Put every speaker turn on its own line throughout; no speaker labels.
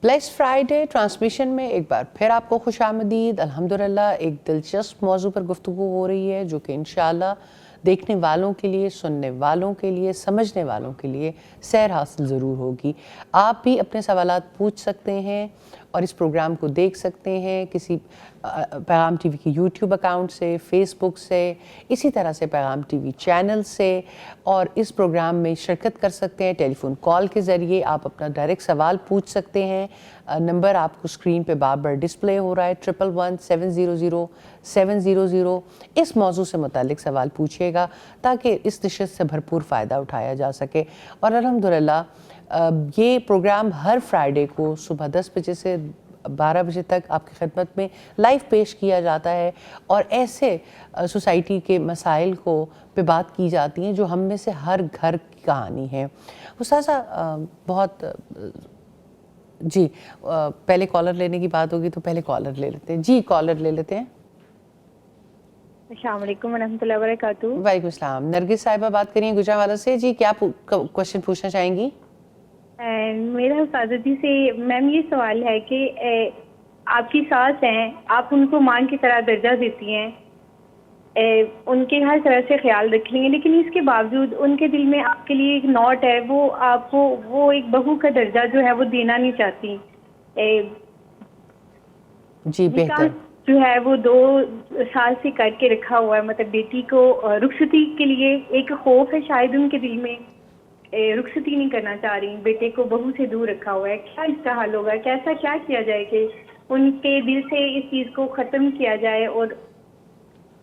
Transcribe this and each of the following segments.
Bless Friday transmission میں ایک بار پھر آپ کو خوش آمدید۔ الحمدللہ ایک دلچسپ موضوع پر گفتگو ہو رہی ہے جو کہ انشاءاللہ دیکھنے والوں کے لیے، سننے والوں کے لیے، سمجھنے والوں کے لیے سیر حاصل ضرور ہوگی۔ آپ بھی اپنے سوالات پوچھ سکتے ہیں اور اس پروگرام کو دیکھ سکتے ہیں کسی پیغام ٹی وی کی یوٹیوب اکاؤنٹ سے، فیس بک سے، اسی طرح سے پیغام ٹی وی چینل سے، اور اس پروگرام میں شرکت کر سکتے ہیں ٹیلی فون کال کے ذریعے۔ آپ اپنا ڈائریکٹ سوال پوچھ سکتے ہیں۔ نمبر آپ کو اسکرین پہ بار بار ڈسپلے ہو رہا ہے 111700 اس موضوع سے متعلق سوال پوچھیے گا تاکہ اس نشست سے بھرپور فائدہ اٹھایا جا سکے۔ اور الحمدللہ یہ پروگرام ہر فرائیڈے کو صبح 10 بجے سے 12 بجے تک آپ کی خدمت میں لائیو پیش کیا جاتا ہے، اور ایسے سوسائٹی کے مسائل کو پہ بات کی جاتی ہیں جو ہم میں سے ہر گھر کی کہانی ہے۔ استاذہ بہت جی پہلے کالر لینے کی بات ہوگی تو پہلے کالر لے لیتے ہیں۔ جی کالر لے لیتے ہیں۔
السلام علیکم ورحمۃ اللہ وبرکاتہ۔
وعلیکم السلام۔ نرگس صاحبہ بات کریے گجرانوالہ سے۔ جی کیا کوشچن پوچھنا چاہیں گی؟
میرا حفاظتی سے میم یہ سوال ہے کہ آپ کی ساس ہیں، آپ ان کو ماں کی طرح درجہ دیتی ہیں، ان کے ہر طرح سے خیال رکھ لیں گے، لیکن اس کے باوجود ان کے دل میں آپ کے لیے ایک نوٹ ہے، وہ آپ کو وہ ایک بہو کا درجہ جو ہے وہ دینا نہیں چاہتی۔
جی بہتر۔
جو ہے وہ 2 سال سے کر کے رکھا ہوا ہے، مطلب بیٹی کو رخصتی کے لیے ایک خوف ہے شاید ان کے دل میں، رخصتی نہیں کرنا چاہ رہی، بیٹے کو بہو سے دور رکھا ہوا ہے۔ کیا اس کا حل ہوگا؟ کیسا کیا کیا جائے کہ ان کے دل سے اس چیز کو ختم کیا جائے اور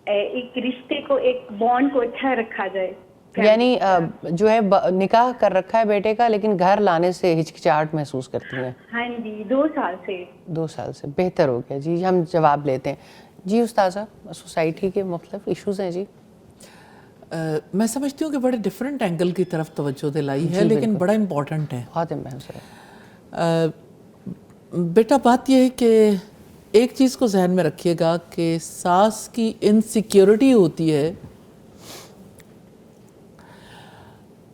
ایک رشتے کو، ایک بانڈ کو اچھا رکھا جائے؟
یعنی جو ہے نکاح کر رکھا ہے بیٹے کا لیکن گھر لانے سے ہچکچاہٹ محسوس کرتی ہیں؟
ہاں جی 2 سال سے۔
2 سال سے بہتر ہو گیا۔ جی ہم جواب لیتے ہیں۔ جی استاذہ سوسائٹی کے مختلف ایشوز ہیں۔ جی
میں سمجھتی ہوں کہ بڑے ڈیفرنٹ اینگل کی طرف توجہ دلائی ہے، لیکن بڑا امپورٹنٹ ہے۔
بہت اہم ہے۔
بیٹا بات یہ ہے کہ ایک چیز کو ذہن میں رکھیے گا کہ ساس کی انسیکیورٹی ہوتی ہے،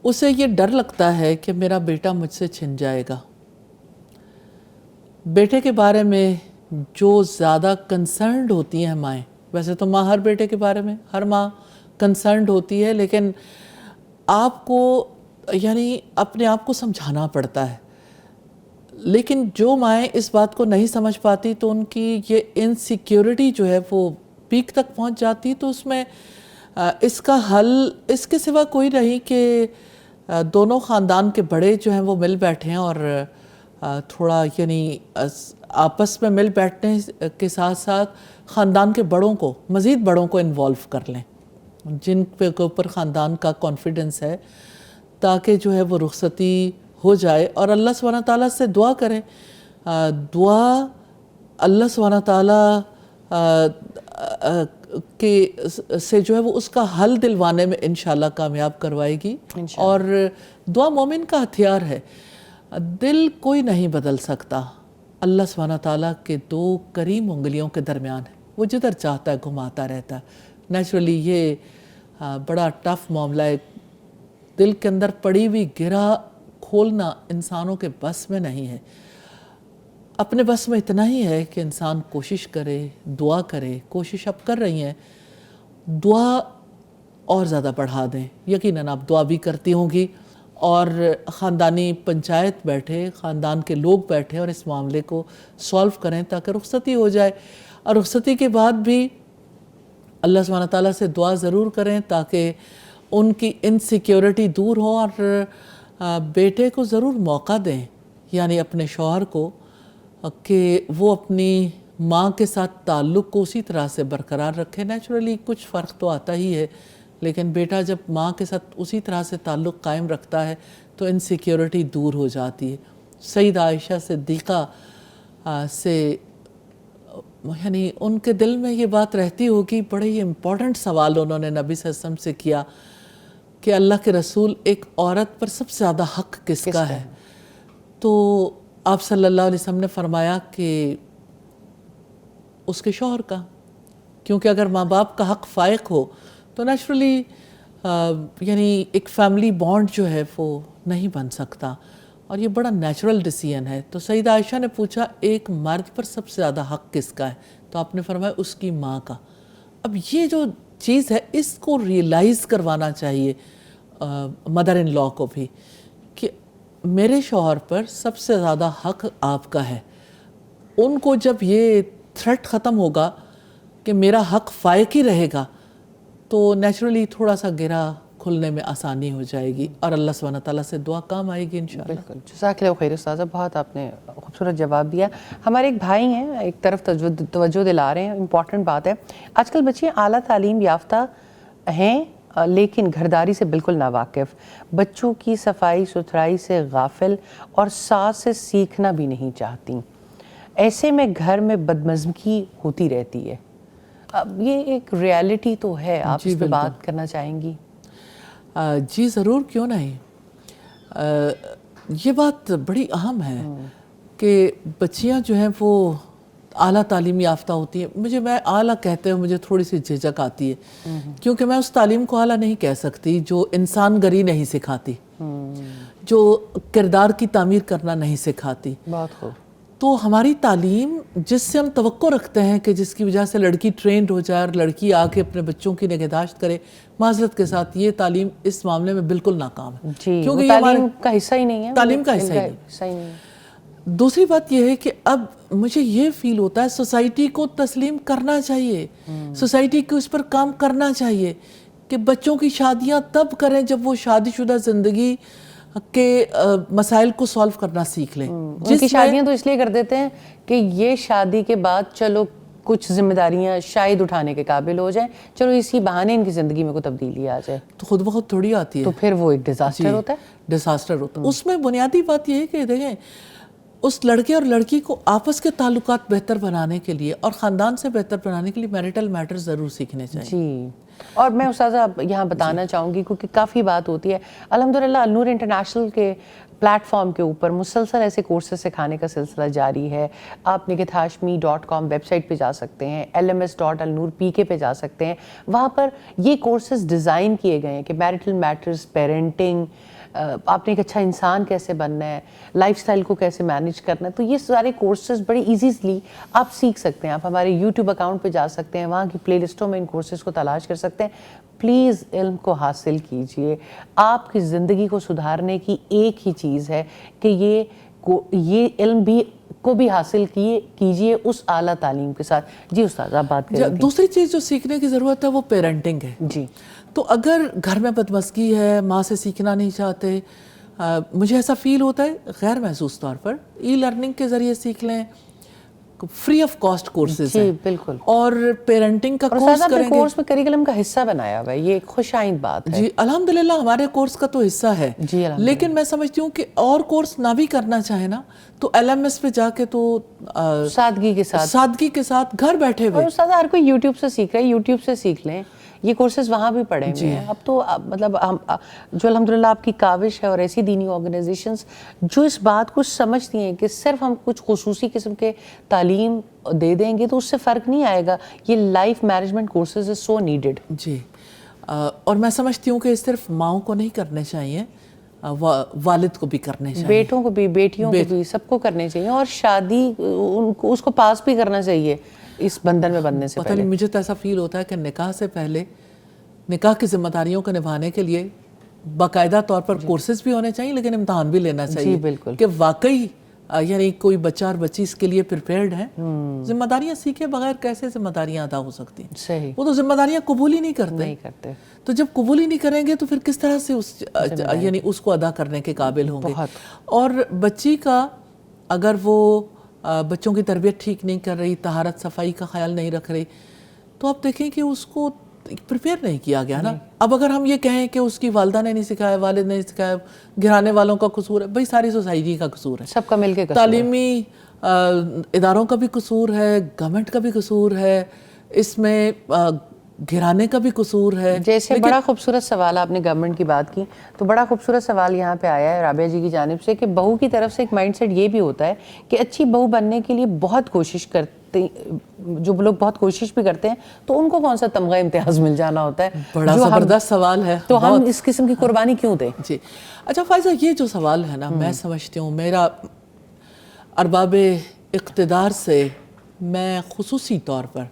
اسے یہ ڈر لگتا ہے کہ میرا بیٹا مجھ سے چھن جائے گا۔ بیٹے کے بارے میں جو زیادہ کنسرنڈ ہوتی ہیں مائیں، ویسے تو ماں ہر بیٹے کے بارے میں، ہر ماں کنسرنڈ ہوتی ہے، لیکن آپ کو یعنی اپنے آپ کو سمجھانا پڑتا ہے۔ لیکن جو مائیں اس بات کو نہیں سمجھ پاتی تو ان کی یہ انسیکیورٹی جو ہے وہ پیک تک پہنچ جاتی، تو اس میں اس کا حل اس کے سوا کوئی نہیں کہ دونوں خاندان کے بڑے جو ہیں وہ مل بیٹھیں اور تھوڑا یعنی آپس میں مل بیٹھنے کے ساتھ ساتھ خاندان کے بڑوں کو، مزید بڑوں کو انوالو کر لیں جن کے اوپر خاندان کا کانفیڈنس ہے، تاکہ جو ہے وہ رخصتی ہو جائے۔ اور اللہ سبحانہ تعالیٰ سے دعا کریں، دعا اللہ سبحانہ تعالیٰ کے سے جو ہے وہ اس کا حل دلوانے میں انشاءاللہ کامیاب کروائے گی۔ اور دعا مومن کا ہتھیار ہے۔ دل کوئی نہیں بدل سکتا، اللہ سبحانہ تعالیٰ کے 2 کریم انگلیوں کے درمیان ہے، وہ جدھر چاہتا ہے گھماتا رہتا ہے۔ نیچرلی یہ بڑا ٹف معاملہ ہے، دل کے اندر پڑی ہوئی گرہ کھولنا انسانوں کے بس میں نہیں ہے۔ اپنے بس میں اتنا ہی ہے کہ انسان کوشش کرے، دعا کرے، کوشش اب کر رہی ہیں، دعا اور زیادہ بڑھا دیں۔ یقیناً آپ دعا بھی کرتی ہوں گی، اور خاندانی پنچایت بیٹھے، خاندان کے لوگ بیٹھے اور اس معاملے کو سولو کریں تاکہ رخصتی ہو جائے۔ اور رخصتی کے بعد بھی اللہ سبحانہ تعالیٰ سے دعا ضرور کریں تاکہ ان کی انسیکیورٹی دور ہو، اور بیٹے کو ضرور موقع دیں، یعنی اپنے شوہر کو، کہ وہ اپنی ماں کے ساتھ تعلق کو اسی طرح سے برقرار رکھے۔ نیچرلی کچھ فرق تو آتا ہی ہے، لیکن بیٹا جب ماں کے ساتھ اسی طرح سے تعلق قائم رکھتا ہے تو انسیکیورٹی دور ہو جاتی ہے۔ سیدہ عائشہ صدیقہ سے یعنی ان کے دل میں یہ بات رہتی ہوگی. بڑے ہی امپورٹنٹ سوال انہوں نے نبی صلی اللہ علیہ وسلم سے کیا کہ اللہ کے رسول ایک عورت پر سب سے زیادہ حق کس کا ہے؟ تو آپ صلی اللہ علیہ وسلم نے فرمایا کہ اس کے شوہر کا، کیونکہ اگر ماں باپ کا حق فائق ہو تو نیچرلی یعنی ایک فیملی بانڈ جو ہے وہ نہیں بن سکتا، اور یہ بڑا نیچرل ڈیسیژن ہے. تو سیدہ عائشہ نے پوچھا ایک مرد پر سب سے زیادہ حق کس کا ہے؟ تو آپ نے فرمایا اس کی ماں کا. اب یہ جو چیز ہے اس کو ریئلائز کروانا چاہیے مدر ان لا کو بھی کہ میرے شوہر پر سب سے زیادہ حق آپ کا ہے. ان کو جب یہ تھریٹ ختم ہوگا کہ میرا حق فائق ہی رہے گا تو نیچرلی تھوڑا سا گرا کھلنے میں آسانی ہو جائے گی، اور اللہ سبحانہ تعالیٰ سے دعا کام آئے گی انشاءاللہ.
بالکل. جزاک اللہ خیر استاذہ، بہت آپ نے خوبصورت جواب دیا. ہمارے ایک بھائی ہیں ایک طرف توجہ دلا رہے ہیں، امپورٹنٹ بات ہے. آج کل بچے اعلیٰ تعلیم یافتہ ہیں لیکن گھرداری سے بالکل ناواقف، بچوں کی صفائی ستھرائی سے غافل اور ساس سے سیکھنا بھی نہیں چاہتی. ایسے میں گھر میں بدمزگی ہوتی رہتی ہے. اب یہ ایک ریالٹی تو ہے، آپ اس پہ بات کرنا چاہیں گی؟
جی ضرور، کیوں نہیں. یہ بات بڑی اہم ہے کہ بچیاں جو ہیں وہ اعلیٰ تعلیم یافتہ ہوتی ہیں. میں اعلیٰ کہتے ہیں مجھے تھوڑی سی جھجک آتی ہے، کیونکہ میں اس تعلیم کو اعلیٰ نہیں کہہ سکتی جو انسان گری نہیں سکھاتی، جو کردار کی تعمیر کرنا نہیں سکھاتی.
بہت خوب.
تو ہماری تعلیم جس سے ہم توقع رکھتے ہیں کہ جس کی وجہ سے لڑکی ٹرینڈ ہو جائے اور لڑکی آ کے اپنے بچوں کی نگہداشت کرے، معذرت کے ساتھ یہ تعلیم اس معاملے میں بالکل ناکام ہے.
جی،
کیونکہ یہ
تعلیم کا حصہ ہی نہیں ہے.
تعلیم کا حصہ ہی نہیں. دوسری بات یہ ہے کہ اب مجھے یہ فیل ہوتا ہے سوسائٹی کو تسلیم کرنا چاہیے، سوسائٹی کو اس پر کام کرنا چاہیے کہ بچوں کی شادیاں تب کریں جب وہ شادی شدہ زندگی کے مسائل کو سالو کرنا سیکھ لیں.
ان کی شادیاں تو اس لیے کر دیتے ہیں کہ یہ شادی کے بعد چلو کچھ ذمہ داریاں شاید اٹھانے کے قابل ہو جائیں، چلو اسی بہانے ان کی زندگی میں کوئی تبدیلی آ جائے.
تو خود بخود تھوڑی آتی ہے،
تو پھر وہ ایک ڈیزاسٹر ہوتا ہے.
ڈیزاسٹر ہوتا ہے. اس میں بنیادی بات یہ ہے کہ دیکھیں اس لڑکے اور لڑکی کو آپس کے تعلقات بہتر بنانے کے لیے اور خاندان سے بہتر بنانے کے لیے میرٹل میٹر ضرور سیکھنے چاہیے.
جی، اور میں استاذہ یہاں بتانا چاہوں گی کیونکہ کافی بات ہوتی ہے. الحمدللہ النور انٹرنیشنل کے پلیٹ فارم کے اوپر مسلسل ایسے کورسز سکھانے کا سلسلہ جاری ہے. آپ nighathashmi.com ویب سائٹ پہ جا سکتے ہیں، lms.alnoorpk پہ جا سکتے ہیں. وہاں پر یہ کورسز ڈیزائن کیے گئے ہیں کہ میرٹل میٹرز، پیرنٹنگ، آپ نے ایک اچھا انسان کیسے بننا ہے، لائف سٹائل کو کیسے مینیج کرنا ہے. تو یہ سارے کورسز بڑی ایزیلی آپ سیکھ سکتے ہیں. آپ ہمارے یوٹیوب اکاؤنٹ پہ جا سکتے ہیں، وہاں کی پلے لسٹوں میں ان کورسز کو تلاش کر سکتے ہیں. پلیز علم کو حاصل کیجئے. آپ کی زندگی کو سدھارنے کی ایک ہی چیز ہے کہ یہ علم بھی کو بھی حاصل کیجئے اس اعلیٰ تعلیم کے ساتھ. جی استاد آپ بات کریں.
دوسری چیز جو سیکھنے کی ضرورت ہے وہ پیرنٹنگ ہے.
جی،
تو اگر گھر میں بدمزگی ہے، ماں سے سیکھنا نہیں چاہتے، مجھے ایسا فیل ہوتا ہے غیر محسوس طور پر ای لرننگ کے ذریعے سیکھ لیں. فری آف کاسٹ کورسز ہیں.
جی بالکل.
اور پیرنٹنگ کا کورس کریں گے.
کورس میں کریکلم کا حصہ بنایا ہوا ہے، یہ ایک خوش آئند بات ہے.
جی الحمدللہ ہمارے کورس کا تو حصہ ہے.
جی
لیکن میں سمجھتی ہوں کہ اور کورس نہ بھی کرنا چاہے نا تو LMS پہ جا کے تو
سادگی کے ساتھ
گھر بیٹھے ہوئے.
اور استاد ہر کوئی یوٹیوب سے سیکھ رہا ہے، یوٹیوب سے سیکھ لیں. یہ کورسز وہاں بھی پڑھے ہوئے ہیں. اب تو مطلب جو الحمدللہ آپ کی کاوش ہے اور ایسی دینی آرگنائزیشنز جو اس بات کو سمجھتی ہیں کہ صرف ہم کچھ خصوصی قسم کے تعلیم دے دیں گے تو اس سے فرق نہیں آئے گا. یہ لائف مینجمنٹ کورسز از سو نیڈڈ.
جی اور میں سمجھتی ہوں کہ صرف ماؤں کو نہیں کرنے چاہیے، والد کو بھی کرنے چاہیے،
بیٹوں کو بھی، بیٹیوں کو بھی، سب کو کرنے چاہیے. اور شادی اس کو پاس بھی کرنا چاہیے اس بندھن میں بندھنے سے
پتہ
پہلے.
نہیں مجھے تو ایسا فیل ہوتا ہے کہ نکاح سے پہلے نکاح کی ذمہ داریوں کو نبھانے کے لیے باقاعدہ طور پر کورسز بھی ہونے چاہیے لیکن امتحان بھی لینا چاہیے.
جی بالکل.
کہ واقعی یعنی کوئی بچہ اور بچی اس کے لیے پریپیئرڈ ہیں. ذمہ داریاں سیکھے بغیر کیسے ذمہ داریاں ادا ہو سکتی ہیں؟
صحیح.
وہ تو ذمہ داریاں قبول ہی نہیں کرتے. تو جب قبول ہی نہیں کریں گے تو پھر کس طرح سے یعنی اس کو ادا کرنے کے قابل ہوں گے؟ اور بچی کا اگر وہ بچوں کی تربیت ٹھیک نہیں کر رہی، طہارت صفائی کا خیال نہیں رکھ رہی، تو آپ دیکھیں کہ اس کو پریپیئر نہیں کیا گیا نا. اب اگر ہم یہ کہیں کہ اس کی والدہ نے نہیں سکھایا، والد نے نہیں سکھایا، گھرانے والوں کا قصور ہے، بھئی ساری سوسائٹی کا قصور ہے.
سب کا مل کے قصور ہے.
تعلیمی اداروں کا بھی قصور ہے, گورنمنٹ کا بھی قصور ہے, اس میں گھرانے کا بھی قصور ہے.
جیسے بڑا خوبصورت سوال آپ نے گورنمنٹ کی بات کی, تو بڑا خوبصورت سوال یہاں پہ آیا ہے رابعہ جی کی جانب سے کہ بہو کی طرف سے ایک مائنڈ سیٹ یہ بھی ہوتا ہے کہ اچھی بہو بننے کے لیے بہت کوشش کرتے, جو لوگ بہت کوشش بھی کرتے ہیں تو ان کو کون سا تمغہ امتیاز مل جانا ہوتا ہے.
بڑا زبردست سوال ہے,
تو ہم اس قسم کی قربانی کیوں دیں؟
جی اچھا فائزہ, یہ جو سوال ہے نا, میں سمجھتی ہوں میرا ارباب اقتدار سے میں خصوصی طور پر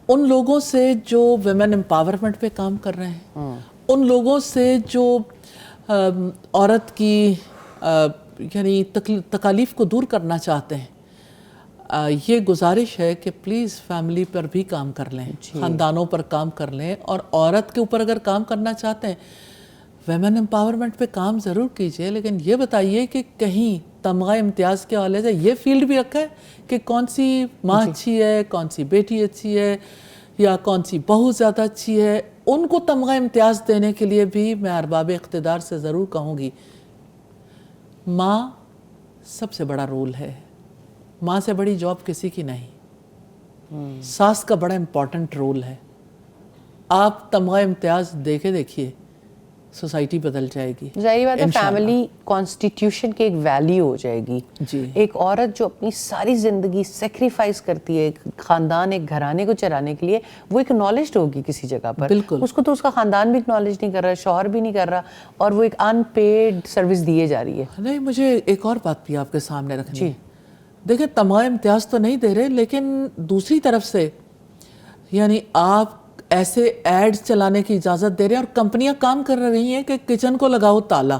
ان لوگوں سے جو ویمن امپاورمنٹ پہ کام کر رہے ہیں, ان لوگوں سے جو عورت کی یعنی تکالیف کو دور کرنا چاہتے ہیں, یہ گزارش ہے کہ پلیز فیملی پر بھی کام کر لیں, خاندانوں پر کام کر لیں, اور عورت کے اوپر اگر کام کرنا چاہتے ہیں ویمن امپاورمنٹ پہ کام ضرور کیجئے, لیکن یہ بتائیے کہ کہیں تمغہ امتیاز کے حوالے سے یہ فیلڈ بھی رکھا ہے کہ کون سی ماں اچھی ہے, کون سی بیٹی اچھی ہے, یا کون سی بہو زیادہ اچھی ہے. ان کو تمغہ امتیاز دینے کے لیے بھی میں ارباب اقتدار سے ضرور کہوں گی, ماں سب سے بڑا رول ہے, ماں سے بڑی جاب کسی کی نہیں. ساس کا بڑا امپورٹنٹ رول ہے. آپ تمغہ امتیاز دے کے دیکھیے, سوسائٹی بدل جائے گی.
ظاہری بات ہے فیملی کانسٹیٹیوشن کی ایک ویلیو ہو جائے گی.
جی
ایک عورت جو اپنی ساری زندگی سیکریفائز کرتی ہے ایک خاندان, ایک گھرانے کو چلانے کے لیے, وہ اکنالجڈ ہوگی کسی جگہ پر.
بالکل.
اس کو تو اس کا خاندان بھی اکنالج نہیں کر رہا, شوہر بھی نہیں کر رہا, اور وہ ایک ان پیڈ سروس دیے جا رہی ہے.
نہیں, مجھے ایک اور بات بھی آپ کے سامنے رکھنی ہے. دیکھیں تمغہ امتیاز تو نہیں دے رہے, لیکن دوسری طرف سے یعنی آپ ایسے ایڈ چلانے کی اجازت دے رہے ہیں, اور کمپنیاں کام کر رہی ہیں کہ کچن کو لگاؤ تالا.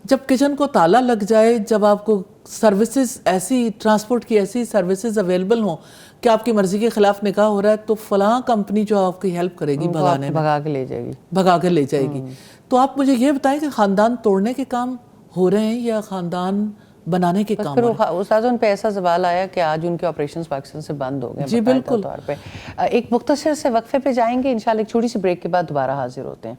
جب کچن کو تالا لگ جائے, جب آپ کو سروسز ایسی, ٹرانسپورٹ کی ایسی سروسز اویلیبل ہوں کہ آپ کی مرضی کے خلاف نکاح ہو رہا ہے, تو فلاں کمپنی جو آپ کی ہیلپ کرے گی بھگانے میں,
بھگا کے لے جائے گی,
بھگا کے لے جائے گی. تو آپ مجھے یہ بتائیں کہ خاندان توڑنے کے کام ہو رہے ہیں یا خاندان بنانے کے کام؟
پھر استاذ ان پہ ایسا سوال آیا کہ آج ان کے آپریشنز پاکستان سے بند ہو گئے.
جی بالکل.
ایک مختصر سے وقفے پہ جائیں گے, انشاءاللہ ایک چھوٹی سی بریک کے بعد دوبارہ حاضر ہوتے ہیں.